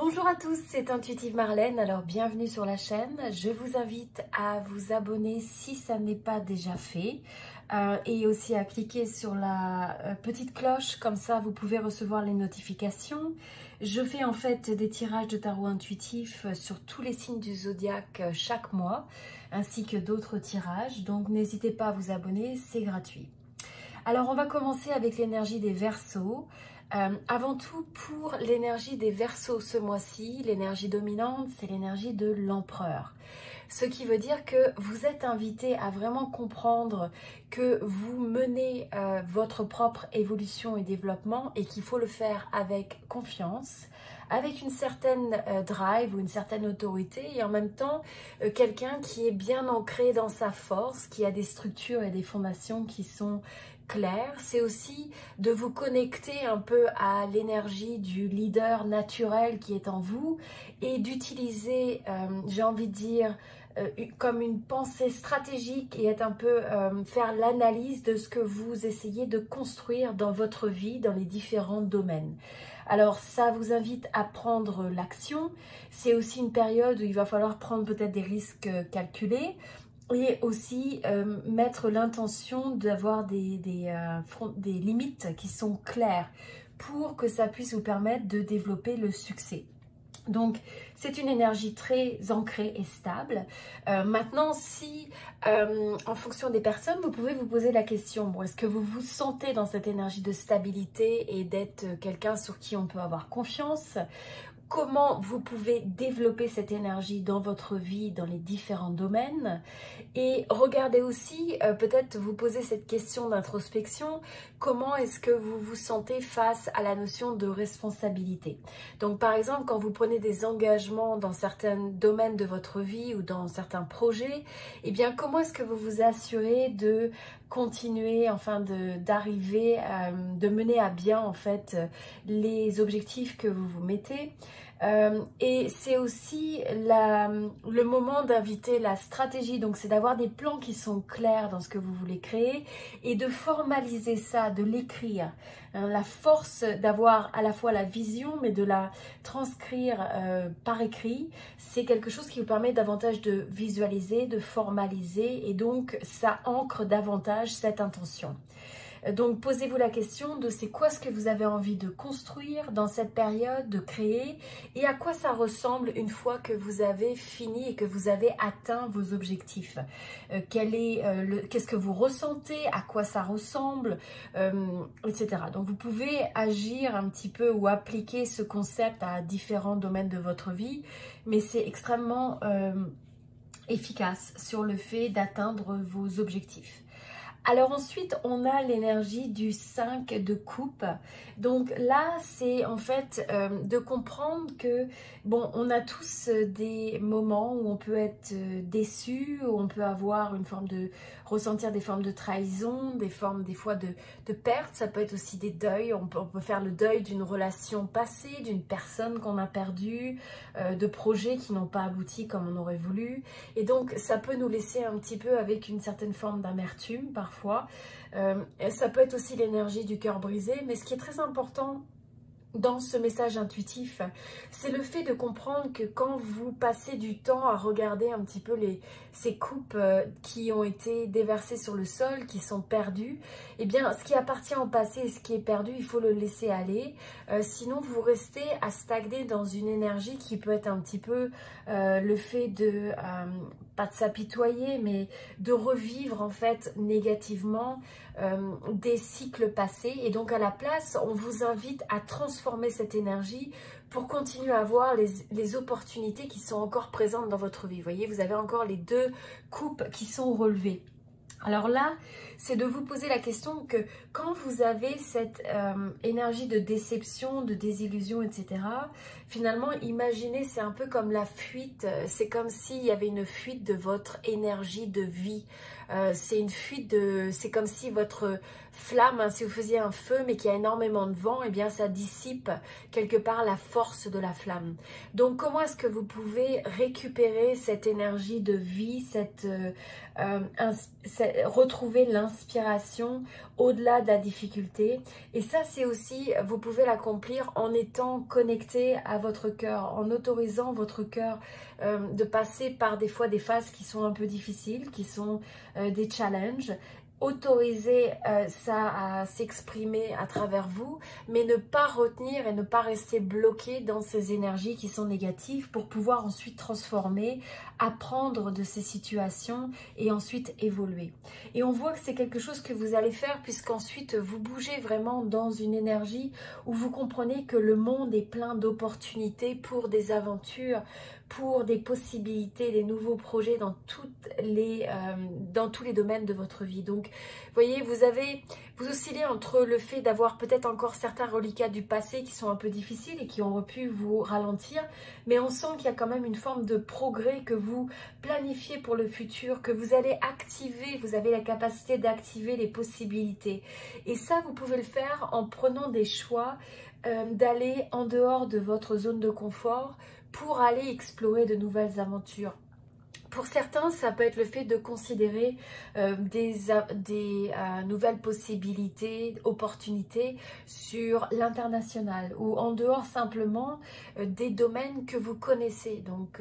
Bonjour à tous, c'est Intuitive Marlène, alors bienvenue sur la chaîne. Je vous invite à vous abonner si ça n'est pas déjà fait et aussi à cliquer sur la petite cloche, comme ça vous pouvez recevoir les notifications. Je fais en fait des tirages de tarot intuitif sur tous les signes du zodiaque chaque mois, ainsi que d'autres tirages, donc n'hésitez pas à vous abonner, c'est gratuit. Alors on va commencer avec l'énergie des Verseaux. Avant tout, pour l'énergie des Verseaux ce mois-ci, l'énergie dominante, c'est l'énergie de l'empereur. Ce qui veut dire que vous êtes invité à vraiment comprendre que vous menez votre propre évolution et développement et qu'il faut le faire avec confiance, avec une certaine drive ou une certaine autorité et en même temps quelqu'un qui est bien ancré dans sa force, qui a des structures et des fondations qui sont claires. C'est aussi de vous connecter un peu à l'énergie du leader naturel qui est en vous et d'utiliser, j'ai envie de dire, comme une pensée stratégique et être un peu faire l'analyse de ce que vous essayez de construire dans votre vie, dans les différents domaines. Alors ça vous invite à prendre l'action. C'est aussi une période où il va falloir prendre peut-être des risques calculés et aussi mettre l'intention d'avoir des limites qui sont claires pour que ça puisse vous permettre de développer le succès. Donc, c'est une énergie très ancrée et stable. Maintenant, si, en fonction des personnes, vous pouvez vous poser la question, bon, est-ce que vous vous sentez dans cette énergie de stabilité et d'être quelqu'un sur qui on peut avoir confiance ? Comment vous pouvez développer cette énergie dans votre vie, dans les différents domaines. Et regardez aussi, peut-être vous poser cette question d'introspection, comment est-ce que vous vous sentez face à la notion de responsabilité. Donc par exemple, quand vous prenez des engagements dans certains domaines de votre vie ou dans certains projets, eh bien comment est-ce que vous vous assurez de continuer, enfin d'arriver, de mener à bien en fait les objectifs que vous vous mettez. Et c'est aussi le moment d'inviter la stratégie, donc c'est d'avoir des plans qui sont clairs dans ce que vous voulez créer et de formaliser ça, de l'écrire. La force d'avoir à la fois la vision mais de la transcrire par écrit, c'est quelque chose qui vous permet davantage de visualiser, de formaliser et donc ça ancre davantage cette intention. Donc posez-vous la question de c'est quoi ce que vous avez envie de construire dans cette période, de créer et à quoi ça ressemble une fois que vous avez fini et que vous avez atteint vos objectifs. Qu'est-ce que vous ressentez, à quoi ça ressemble, etc. Donc vous pouvez agir un petit peu ou appliquer ce concept à différents domaines de votre vie, mais c'est extrêmement efficace sur le fait d'atteindre vos objectifs. Alors ensuite, on a l'énergie du 5 de coupe. Donc là, c'est en fait de comprendre que, bon, on a tous des moments où on peut être déçu, où on peut avoir une forme de, ressentir des formes de trahison, des formes des fois de perte. Ça peut être aussi des deuils. On peut faire le deuil d'une relation passée, d'une personne qu'on a perdue, de projets qui n'ont pas abouti comme on aurait voulu. Et donc, ça peut nous laisser un petit peu avec une certaine forme d'amertume parfois. Ça peut être aussi l'énergie du cœur brisé, mais ce qui est très important dans ce message intuitif, c'est le fait de comprendre que quand vous passez du temps à regarder un petit peu ces coupes qui ont été déversées sur le sol, qui sont perdues, eh bien ce qui appartient au passé et ce qui est perdu, il faut le laisser aller. Sinon vous restez à stagner dans une énergie qui peut être un petit peu le fait de, pas de s'apitoyer, mais de revivre en fait négativement des cycles passés. Et donc à la place, on vous invite à transformer cette énergie pour continuer à avoir les opportunités qui sont encore présentes dans votre vie. Vous voyez, vous avez encore les deux coupes qui sont relevées. Alors là, c'est de vous poser la question que quand vous avez cette énergie de déception, de désillusion, etc., finalement, imaginez, c'est un peu comme la fuite, c'est comme s'il y avait une fuite de votre énergie de vie. C'est une fuite c'est comme si votre flamme, si vous faisiez un feu mais qu'il y a énormément de vent, eh bien ça dissipe quelque part la force de la flamme. Donc comment est-ce que vous pouvez récupérer cette énergie de vie, retrouver l'inspiration au-delà de la difficulté. Et ça, c'est aussi, vous pouvez l'accomplir en étant connecté à votre cœur, en autorisant votre cœur de passer par des fois des phases qui sont un peu difficiles, qui sont des challenges. Autoriser ça à s'exprimer à travers vous, mais ne pas retenir et ne pas rester bloqué dans ces énergies qui sont négatives pour pouvoir ensuite transformer, apprendre de ces situations et ensuite évoluer. Et on voit que c'est quelque chose que vous allez faire puisqu'ensuite vous bougez vraiment dans une énergie où vous comprenez que le monde est plein d'opportunités pour des aventures, pour des possibilités, des nouveaux projets dans tous les domaines de votre vie. Donc, vous voyez, vous oscillez entre le fait d'avoir peut-être encore certains reliquats du passé qui sont un peu difficiles et qui auraient pu vous ralentir, mais on sent qu'il y a quand même une forme de progrès que vous planifiez pour le futur, que vous allez activer, vous avez la capacité d'activer les possibilités. Et ça, vous pouvez le faire en prenant des choix d'aller en dehors de votre zone de confort pour aller explorer de nouvelles aventures. Pour certains, ça peut être le fait de considérer des nouvelles possibilités, opportunités sur l'international ou en dehors simplement des domaines que vous connaissez. Donc,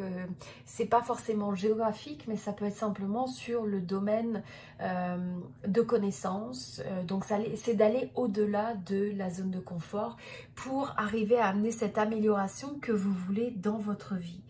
c'est pas forcément géographique, mais ça peut être simplement sur le domaine de connaissances. Donc, c'est d'aller au-delà de la zone de confort pour arriver à amener cette amélioration que vous voulez dans votre vie.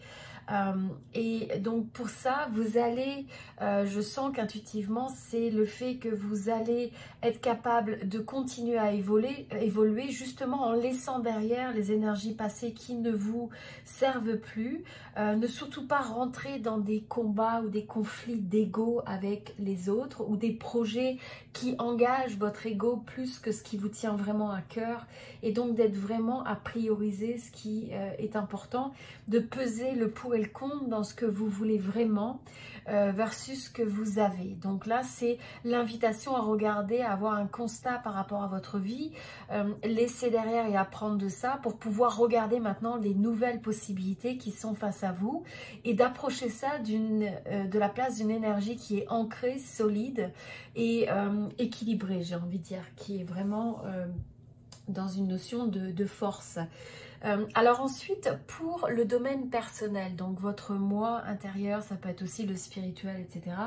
Et donc pour ça, vous allez, je sens qu'intuitivement, c'est le fait que vous allez être capable de continuer à évoluer justement en laissant derrière les énergies passées qui ne vous servent plus. Ne surtout pas rentrer dans des combats ou des conflits d'ego avec les autres ou des projets qui engagent votre ego plus que ce qui vous tient vraiment à cœur, et donc d'être vraiment à prioriser ce qui est important, de peser le pour et le contre dans ce que vous voulez vraiment versus ce que vous avez. Donc là, c'est l'invitation à regarder, à avoir un constat par rapport à votre vie, laisser derrière et apprendre de ça pour pouvoir regarder maintenant les nouvelles possibilités qui sont face à vous et d'approcher ça de la place d'une énergie qui est ancrée, solide et équilibrée, j'ai envie de dire, qui est vraiment dans une notion de force. Alors ensuite, pour le domaine personnel, donc votre moi intérieur, ça peut être aussi le spirituel, etc.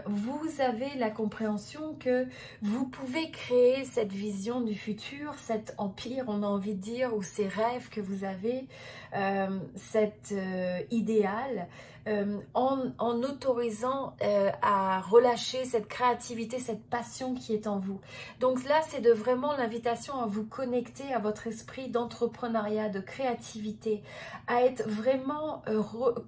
Vous avez la compréhension que vous pouvez créer cette vision du futur, cet empire, on a envie de dire, ou ces rêves que vous avez, cet idéal, en autorisant à relâcher cette créativité, cette passion qui est en vous. Donc là, c'est vraiment l'invitation à vous connecter à votre esprit d'entrepreneuriat, de créativité, à être vraiment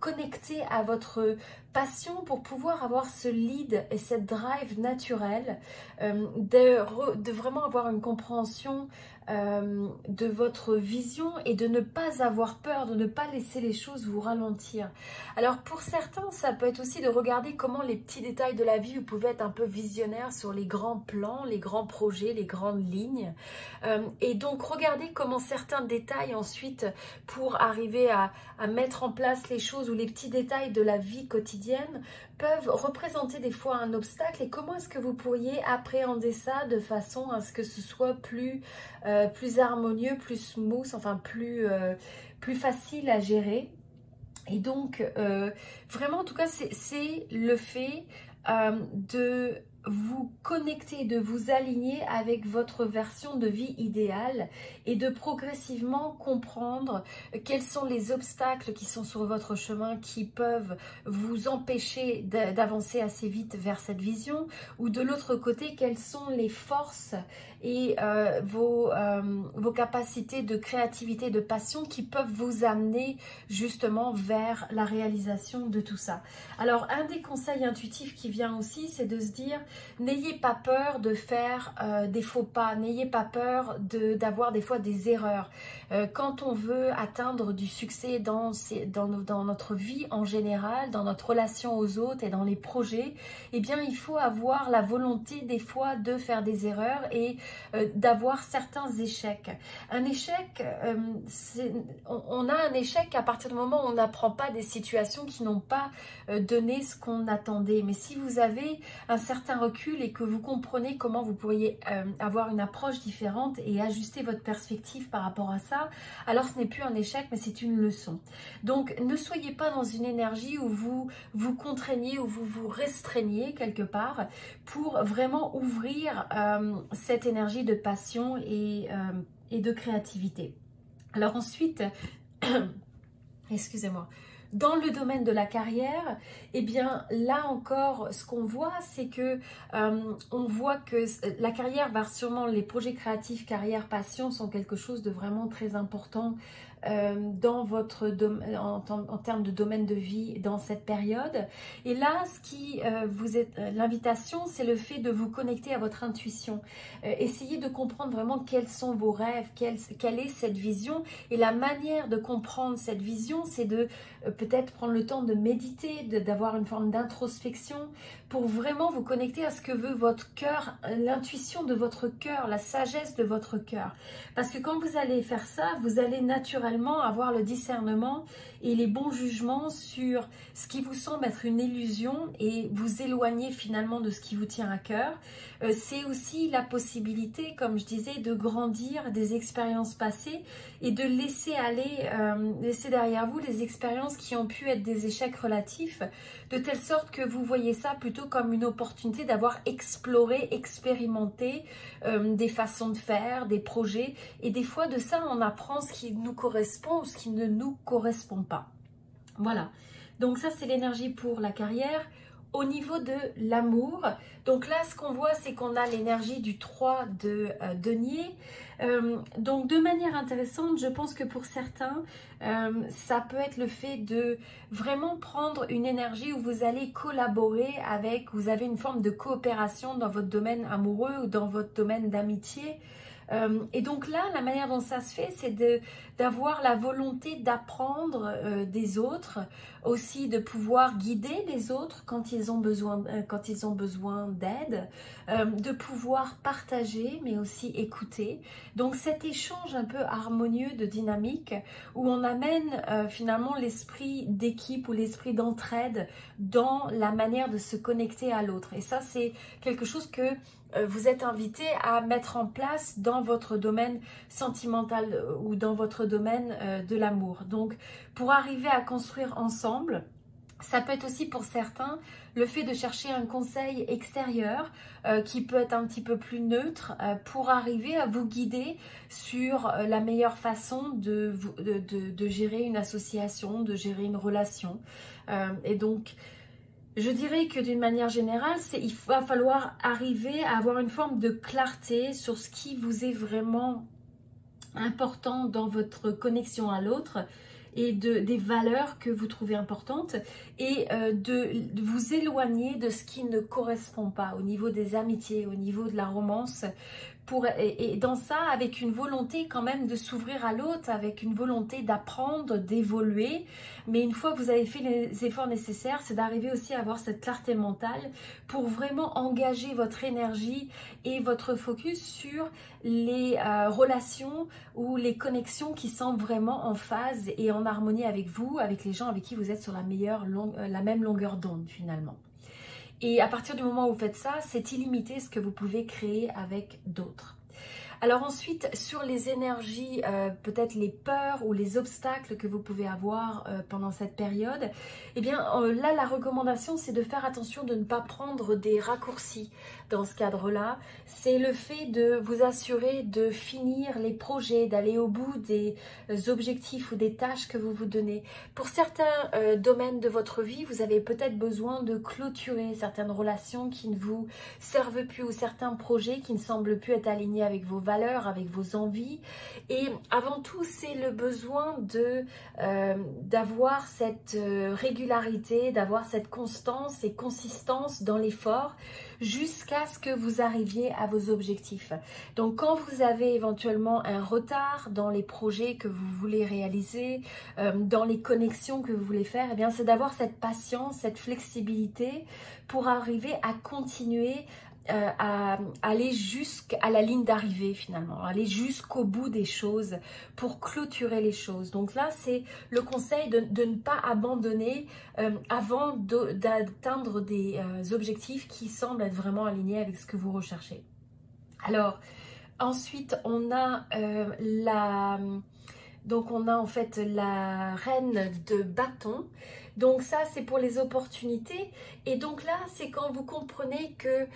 connecté à votre passion pour pouvoir avoir ce lead et cette drive naturelle, de vraiment avoir une compréhension de votre vision et de ne pas avoir peur, de ne pas laisser les choses vous ralentir. Alors pour certains, ça peut être aussi de regarder comment les petits détails de la vie, vous pouvez être un peu visionnaire sur les grands plans, les grands projets, les grandes lignes. Et donc regardez comment certains détails ensuite pour arriver à mettre en place les choses ou les petits détails de la vie quotidienne peuvent représenter des fois un obstacle, et comment est-ce que vous pourriez appréhender ça de façon à ce que ce soit plus harmonieux, plus smooth, enfin plus facile à gérer. Et donc vraiment en tout cas c'est le fait de vous connecter, de vous aligner avec votre version de vie idéale et de progressivement comprendre quels sont les obstacles qui sont sur votre chemin qui peuvent vous empêcher d'avancer assez vite vers cette vision, ou de l'autre côté, quelles sont les forces et vos capacités de créativité, de passion qui peuvent vous amener justement vers la réalisation de tout ça. Alors un des conseils intuitifs qui vient aussi, c'est de se dire, n'ayez pas peur de faire des faux pas, n'ayez pas peur d'avoir des fois des erreurs. Quand on veut atteindre du succès dans notre vie en général, dans notre relation aux autres et dans les projets, eh bien il faut avoir la volonté des fois de faire des erreurs et d'avoir certains échecs. Un échec, on a un échec à partir du moment où on n'apprend pas des situations qui n'ont pas donné ce qu'on attendait. Mais si vous avez un certain recul et que vous comprenez comment vous pourriez avoir une approche différente et ajuster votre perspective par rapport à ça, alors ce n'est plus un échec, mais c'est une leçon. Donc ne soyez pas dans une énergie où vous vous contraignez, où vous vous restreignez quelque part pour vraiment ouvrir cette énergie de passion et de créativité. Alors ensuite, excusez-moi, dans le domaine de la carrière, eh bien là encore, ce qu'on voit, c'est que on voit que la carrière va sûrement, les projets créatifs, carrière, passion sont quelque chose de vraiment très important dans votre en termes de domaine de vie dans cette période. Et là, ce qui vous est l'invitation, c'est le fait de vous connecter à votre intuition. Essayez de comprendre vraiment quels sont vos rêves, quelle est cette vision. Et la manière de comprendre cette vision, c'est de peut-être prendre le temps de méditer, d'avoir une forme d'introspection pour vraiment vous connecter à ce que veut votre cœur, l'intuition de votre cœur, la sagesse de votre cœur. Parce que quand vous allez faire ça, vous allez naturellement avoir le discernement et les bons jugements sur ce qui vous semble être une illusion et vous éloigner finalement de ce qui vous tient à cœur. C'est aussi la possibilité, comme je disais, de grandir des expériences passées et de laisser aller, laisser derrière vous les expériences qui ont pu être des échecs relatifs, de telle sorte que vous voyez ça plutôt comme une opportunité d'avoir exploré, expérimenté des façons de faire, des projets. Et des fois de ça, on apprend ce qui nous correspond ou ce qui ne nous correspond pas. Voilà. Donc ça, c'est l'énergie pour la carrière. Au niveau de l'amour, donc là, ce qu'on voit, c'est qu'on a l'énergie du 3 de denier. Donc de manière intéressante, je pense que pour certains, ça peut être le fait de vraiment prendre une énergie où vous allez collaborer avec, vous avez une forme de coopération dans votre domaine amoureux ou dans votre domaine d'amitié. Et donc là, la manière dont ça se fait, c'est d'avoir la volonté d'apprendre des autres, aussi de pouvoir guider les autres quand ils ont besoin d'aide, de pouvoir partager, mais aussi écouter. Donc cet échange un peu harmonieux de dynamique où on amène finalement l'esprit d'équipe ou l'esprit d'entraide dans la manière de se connecter à l'autre. Et ça, c'est quelque chose que vous êtes invité à mettre en place dans votre domaine sentimental ou dans votre domaine de l'amour. Donc, pour arriver à construire ensemble, ça peut être aussi pour certains le fait de chercher un conseil extérieur qui peut être un petit peu plus neutre pour arriver à vous guider sur la meilleure façon de gérer une association, de gérer une relation. Et donc, je dirais que d'une manière générale, il va falloir arriver à avoir une forme de clarté sur ce qui vous est vraiment important dans votre connexion à l'autre et des valeurs que vous trouvez importantes et de vous éloigner de ce qui ne correspond pas au niveau des amitiés, au niveau de la romance. Et dans ça, avec une volonté quand même de s'ouvrir à l'autre, avec une volonté d'apprendre, d'évoluer. Mais une fois que vous avez fait les efforts nécessaires, c'est d'arriver aussi à avoir cette clarté mentale pour vraiment engager votre énergie et votre focus sur les relations ou les connexions qui semblent vraiment en phase et en harmonie avec vous, avec les gens avec qui vous êtes sur la même longueur d'onde finalement. Et à partir du moment où vous faites ça, c'est illimité ce que vous pouvez créer avec d'autres. Alors ensuite, sur les énergies, peut-être les peurs ou les obstacles que vous pouvez avoir pendant cette période, eh bien là, la recommandation, c'est de faire attention de ne pas prendre des raccourcis dans ce cadre-là. C'est le fait de vous assurer de finir les projets, d'aller au bout des objectifs ou des tâches que vous vous donnez. Pour certains domaines de votre vie, vous avez peut-être besoin de clôturer certaines relations qui ne vous servent plus ou certains projets qui ne semblent plus être alignés avec vos valeurs, avec vos envies. Et avant tout, c'est le besoin d'avoir cette régularité, d'avoir cette constance et consistance dans l'effort jusqu'à ce que vous arriviez à vos objectifs. Donc quand vous avez éventuellement un retard dans les projets que vous voulez réaliser, dans les connexions que vous voulez faire, eh bien c'est d'avoir cette patience, cette flexibilité pour arriver à continuer à aller jusqu'à la ligne d'arrivée finalement, aller jusqu'au bout des choses pour clôturer les choses. Donc là, c'est le conseil de ne pas abandonner avant d'atteindre des objectifs qui semblent être vraiment alignés avec ce que vous recherchez. Alors, ensuite, on a donc on a en fait la reine de bâton. Donc ça, c'est pour les opportunités. Et donc là, c'est quand vous comprenez que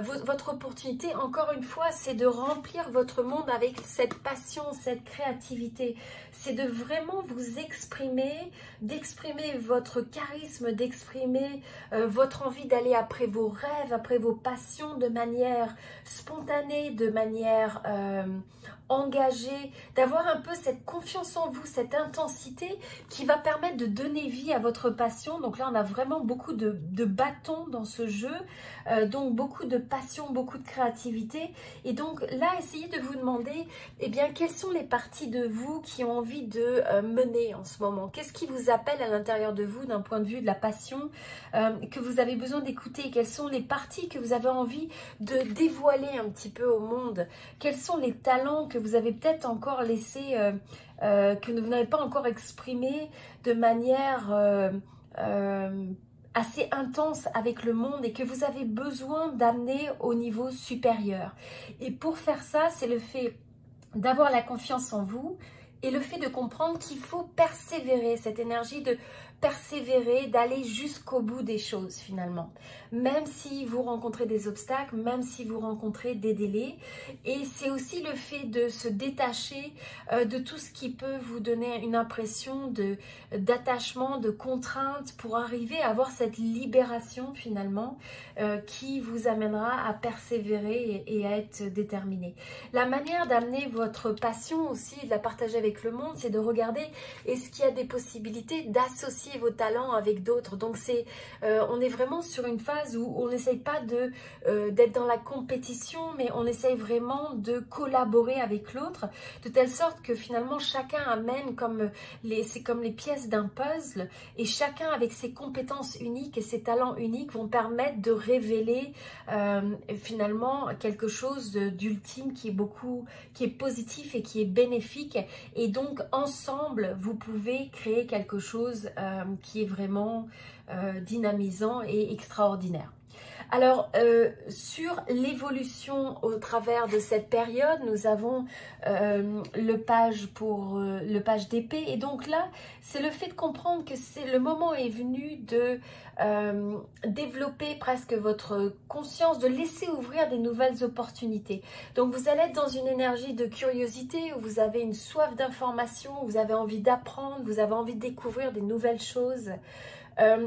votre opportunité, encore une fois, c'est de remplir votre monde avec cette passion, cette créativité. C'est de vraiment vous exprimer, d'exprimer votre charisme, d'exprimer votre envie d'aller après vos rêves, après vos passions de manière spontanée, de manière engagée, d'avoir un peu cette confiance en vous, cette intensité qui va permettre de donner vie à votre passion. Donc là, on a vraiment beaucoup de bâtons dans ce jeu, donc beaucoup de passion, beaucoup de créativité. Et donc là, essayez de vous demander, eh bien, quelles sont les parties de vous qui ont envie de mener en ce moment? Qu'est-ce qui vous appelle à l'intérieur de vous d'un point de vue de la passion que vous avez besoin d'écouter? Quelles sont les parties que vous avez envie de dévoiler un petit peu au monde? Quels sont les talents que vous avez peut-être encore laissés, que vous n'avez pas encore exprimés de manière assez intense avec le monde et que vous avez besoin d'amener au niveau supérieur? Et pour faire ça, c'est le fait d'avoir la confiance en vous et le fait de comprendre qu'il faut persévérer, cette énergie de persévérer, d'aller jusqu'au bout des choses finalement. Même si vous rencontrez des obstacles, même si vous rencontrez des délais. Et c'est aussi le fait de se détacher de tout ce qui peut vous donner une impression d'attachement, de contrainte pour arriver à avoir cette libération finalement qui vous amènera à persévérer et à être déterminé. La manière d'amener votre passion aussi, de la partager avec le monde, c'est de regarder est-ce qu'il y a des possibilités d'associer vos talents avec d'autres. Donc on est vraiment sur une phase où on n'essaye pas d'être dans la compétition, mais on essaye vraiment de collaborer avec l'autre, de telle sorte que finalement chacun amène c'est comme les pièces d'un puzzle, et chacun avec ses compétences uniques et ses talents uniques vont permettre de révéler finalement quelque chose d'ultime qui est positif et qui est bénéfique. Et donc ensemble vous pouvez créer quelque chose qui est vraiment dynamisant et extraordinaire. Alors, sur l'évolution au travers de cette période, nous avons le page d'épée. Et donc là, c'est le fait de comprendre que le moment est venu de développer presque votre conscience, de laisser ouvrir des nouvelles opportunités. Donc, vous allez être dans une énergie de curiosité, où vous avez une soif d'information, où vous avez envie d'apprendre, vous avez envie de découvrir des nouvelles choses.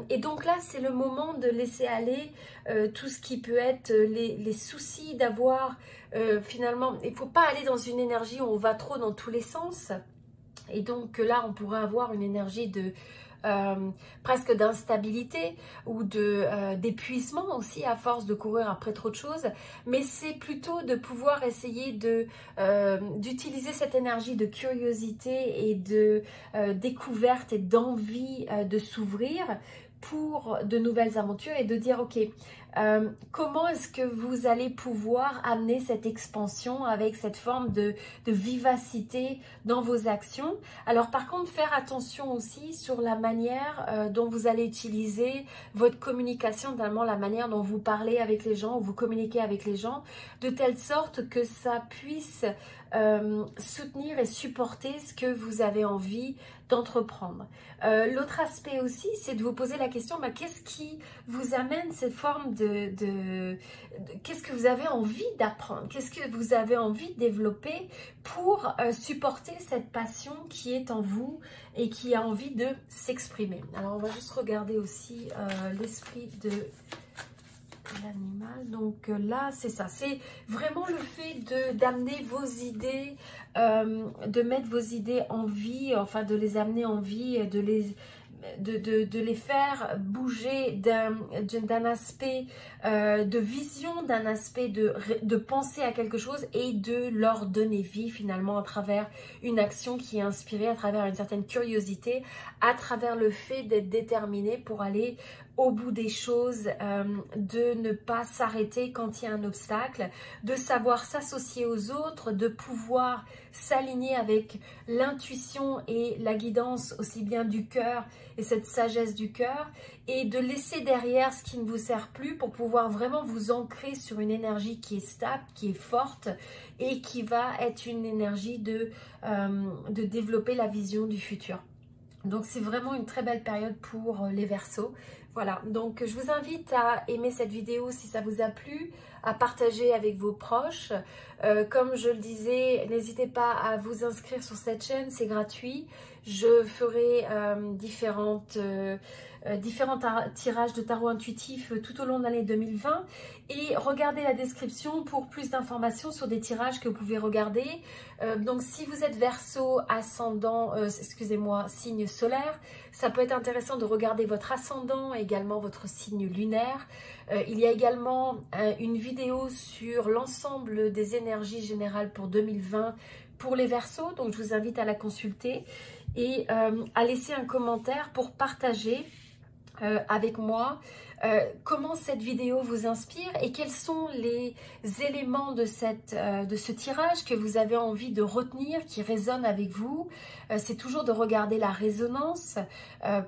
Et donc là, c'est le moment de laisser aller tout ce qui peut être les soucis d'avoir finalement, il ne faut pas aller dans une énergie où on va trop dans tous les sens. Et donc là, on pourrait avoir une énergie de presque d'instabilité ou d'épuisement aussi à force de courir après trop de choses, mais c'est plutôt de pouvoir essayer d'utiliser cette énergie de curiosité et de découverte et d'envie de s'ouvrir pour de nouvelles aventures et de dire ok, comment est-ce que vous allez pouvoir amener cette expansion avec cette forme de vivacité dans vos actions. Alors par contre, faire attention aussi sur la manière dont vous allez utiliser votre communication, notamment la manière dont vous parlez avec les gens, ou vous communiquez avec les gens, de telle sorte que ça puisse soutenir et supporter ce que vous avez envie d'entreprendre. L'autre aspect aussi, c'est de vous poser la question, qu'est-ce qui vous amène cette forme qu'est-ce que vous avez envie d'apprendre, qu'est-ce que vous avez envie de développer pour supporter cette passion qui est en vous et qui a envie de s'exprimer. Alors on va juste regarder aussi l'esprit de l'animal. Donc là, c'est ça. C'est vraiment le fait d'amener vos idées, de mettre vos idées en vie, enfin de les amener en vie, de les faire bouger d'un aspect de vision, d'un aspect de penser à quelque chose et de leur donner vie finalement à travers une action qui est inspirée, à travers une certaine curiosité, à travers le fait d'être déterminé pour aller au bout des choses, de ne pas s'arrêter quand il y a un obstacle, de savoir s'associer aux autres, de pouvoir s'aligner avec l'intuition et la guidance aussi bien du cœur et cette sagesse du cœur, et de laisser derrière ce qui ne vous sert plus pour pouvoir vraiment vous ancrer sur une énergie qui est stable, qui est forte et qui va être une énergie de développer la vision du futur. Donc c'est vraiment une très belle période pour les Verseaux. Voilà, donc je vous invite à aimer cette vidéo si ça vous a plu, à partager avec vos proches. Comme je le disais, n'hésitez pas à vous inscrire sur cette chaîne, c'est gratuit. Je ferai différents tirages de tarot intuitif tout au long de l'année 2020. Et regardez la description pour plus d'informations sur des tirages que vous pouvez regarder. Donc si vous êtes Verseau, ascendant, excusez-moi, signe solaire, ça peut être intéressant de regarder votre ascendant et également votre signe lunaire. Il y a également une vidéo sur l'ensemble des énergies générales pour 2020 pour les Verseaux, donc je vous invite à la consulter et à laisser un commentaire pour partager avec moi comment cette vidéo vous inspire et quels sont les éléments de ce tirage que vous avez envie de retenir, qui résonnent avec vous. C'est toujours de regarder la résonance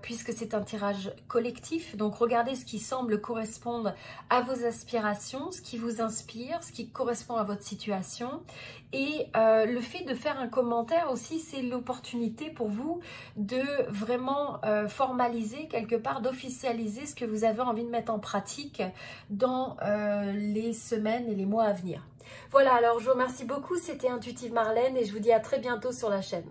puisque c'est un tirage collectif. Donc regardez ce qui semble correspondre à vos aspirations, ce qui vous inspire, ce qui correspond à votre situation. Et le fait de faire un commentaire aussi, c'est l'opportunité pour vous de vraiment formaliser quelque part, d'officialiser ce que vous avez envie de mettre en pratique dans les semaines et les mois à venir. Voilà, alors je vous remercie beaucoup, c'était Intuitive Marlène et je vous dis à très bientôt sur la chaîne.